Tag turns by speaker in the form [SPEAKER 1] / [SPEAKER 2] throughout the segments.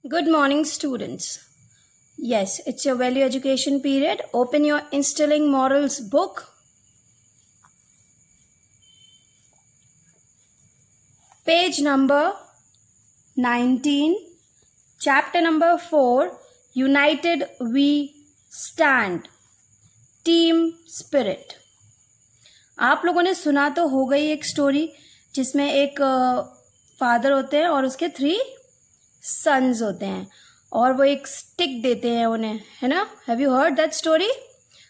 [SPEAKER 1] Good morning, students. Yes, it's your value education period. Open your Instilling Morals book. Page number 19, chapter number 4, United We Stand, Team Spirit. आप लोगों ने सुना तो हो गई एक स्टोरी जिसमें एक फादर होते हैं और उसके 3 सन्स होते हैं और वो एक स्टिक देते हैं उन्हें, है ना? Have you heard that story?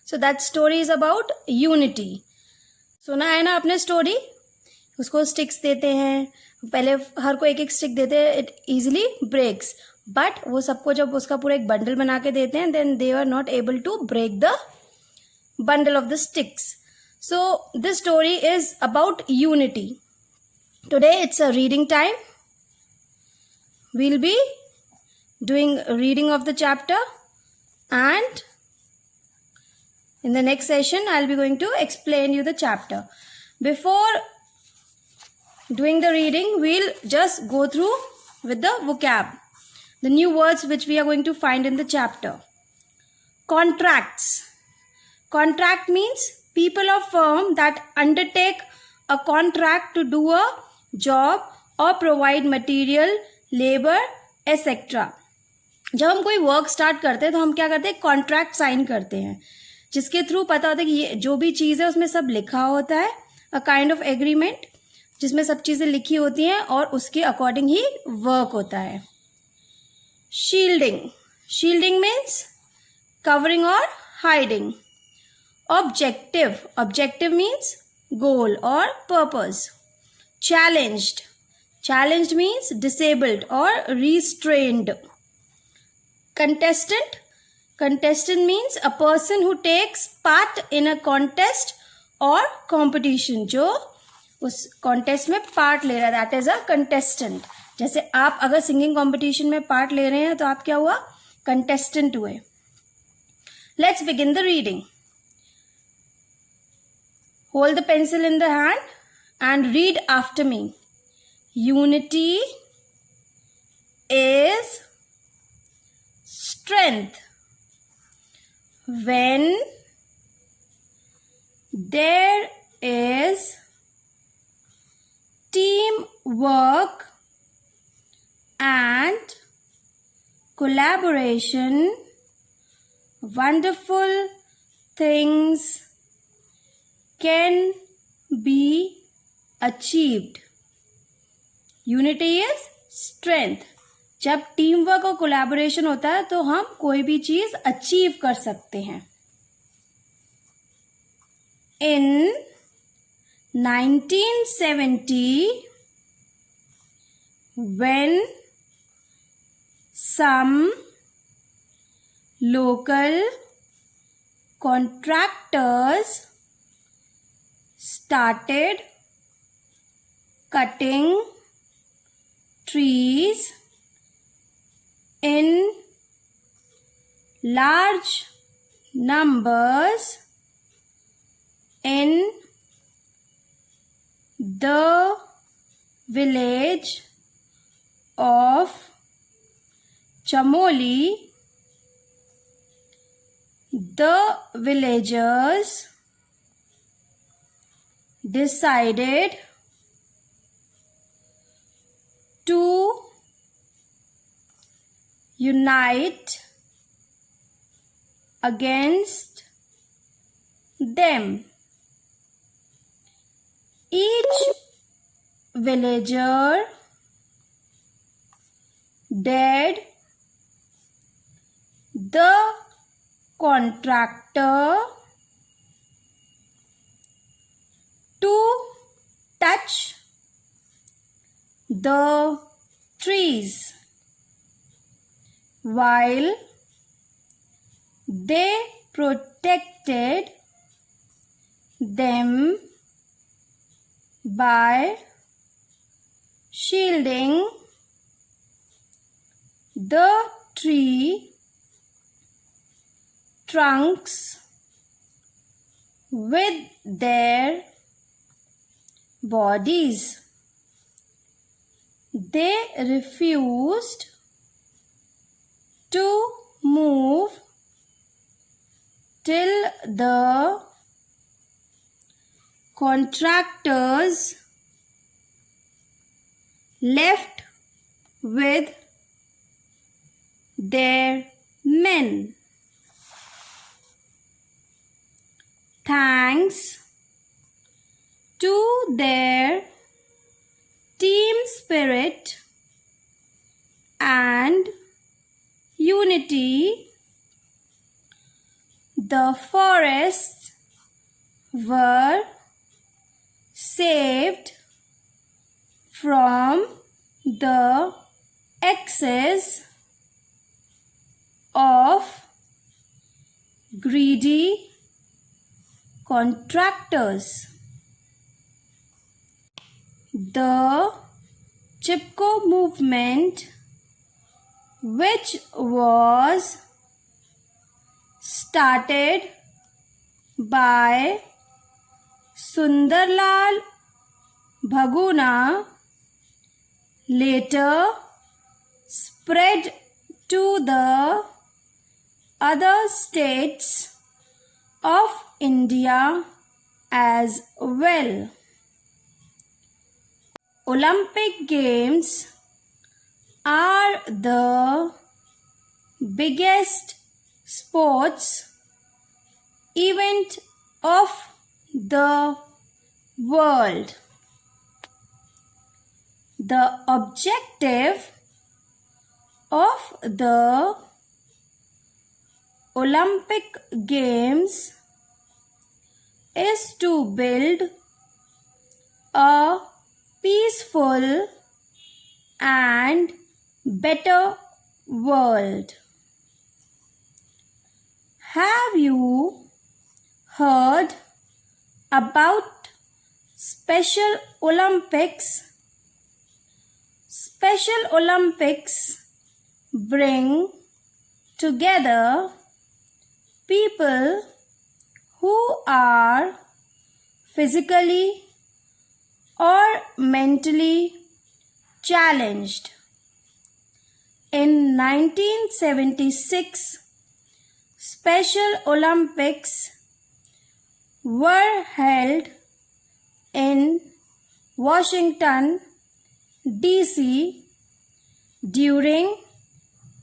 [SPEAKER 1] So that story is about unity. सुना है ना आपने स्टोरी? उसको स्टिक्स देते हैं, पहले हर को एक एक स्टिक देते हैं, इट इजीली ब्रेक्स, बट वो सबको जब उसका पूरा एक बंडल बना के देते हैं then they are not able to break the bundle of the sticks. So this story is about unity. Today it's a reading time. We'll be doing a reading of the chapter, and in the next session I'll be going to explain you the chapter. Before doing the reading, we'll just go through with the vocab, the new words which we are going to find in the chapter. Contracts. Contract means people or firm that undertake a contract to do a job or provide material, labor, etc. जब हम कोई work start करते हैं तो हम क्या करते हैं? कॉन्ट्रैक्ट साइन करते हैं, जिसके थ्रू पता होता है कि ये जो भी चीज़ है उसमें सब लिखा होता है. अ काइंड ऑफ एग्रीमेंट जिसमें सब चीज़ें लिखी होती हैं और उसके अकॉर्डिंग ही वर्क होता है. शील्डिंग. शील्डिंग मीन्स कवरिंग और hiding. Objective. Objective means goal or purpose. Challenged. Challenged means disabled or restrained. Contestant. Contestant means a person who takes part in a contest or competition. जो उस contest में part ले रहा है, that is a contestant. जैसे आप अगर singing competition में part ले रहे हैं तो आप क्या हुआ? Contestant हुए. Let's begin the reading. Hold the pencil in the hand and read after me. Unity is strength. When there is teamwork and collaboration, wonderful things can be achieved. Unity is strength. जब team work और collaboration होता है तो हम कोई भी चीज achieve कर सकते हैं. In 1970, when some local contractors started cutting trees in large numbers in the village of Chamoli, the villagers decided to unite against them. Each villager dared the contractor to touch the trees while they protected them by shielding the tree trunks with their bodies. They refused move till the contractors left with their men. Thanks to their team spirit and unity, the forests were saved from the excess of greedy contractors. The Chipko movement, which was started by Sundarlal Bhaguna, later spread to the other states of India as well. Olympic Games are the biggest sports event of the world. The objective of the Olympic Games is to build a peaceful and better world. Have you heard about Special Olympics? Special Olympics bring together people who are physically or mentally challenged. In 1976, Special Olympics were held in Washington, D.C. during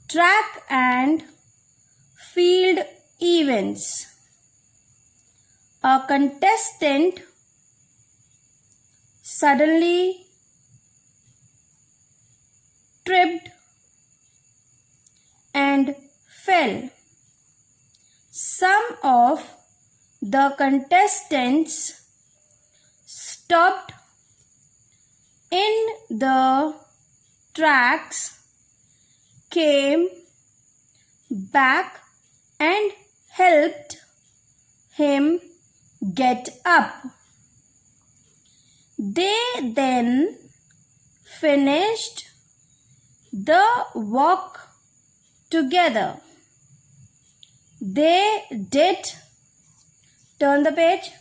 [SPEAKER 1] track and field events. A contestant suddenly tripped and fell. Some of the contestants stopped in the tracks, came back and helped him get up. They then finished the walk together. They did, turn the page,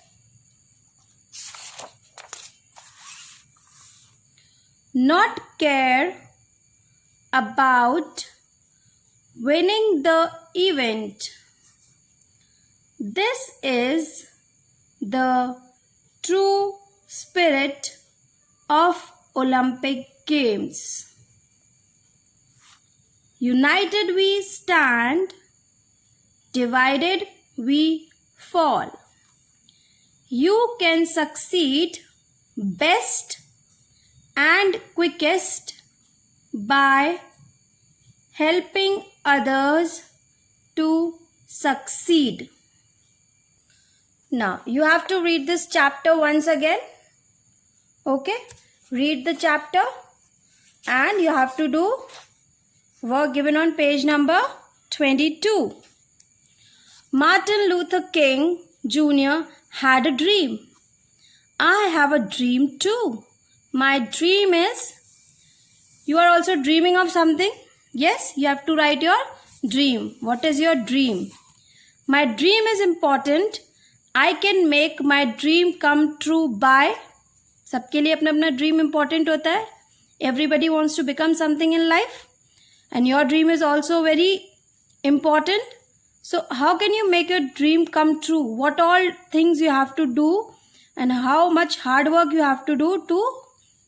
[SPEAKER 1] not care about winning the event. This is the true spirit of Olympic Games. United we stand, divided we fall. You can succeed best and quickest by helping others to succeed. Now, you have to read this chapter once again. Okay? Read the chapter and you have to do work given on page number 22. Martin Luther King Jr. had a dream. I have a dream too. My dream is, you are also dreaming of something? Yes, you have to write your dream. What is your dream? My dream is important. I can make my dream come true by. सबके लिए अपना अपना dream important होता है. Everybody wants to become something in life. And your dream is also very important. So how can you make your dream come true? What all things you have to do and how much hard work you have to do to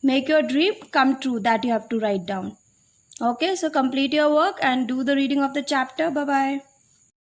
[SPEAKER 1] make your dream come true, that you have to write down. Okay, so complete your work and do the reading of the chapter. Bye bye.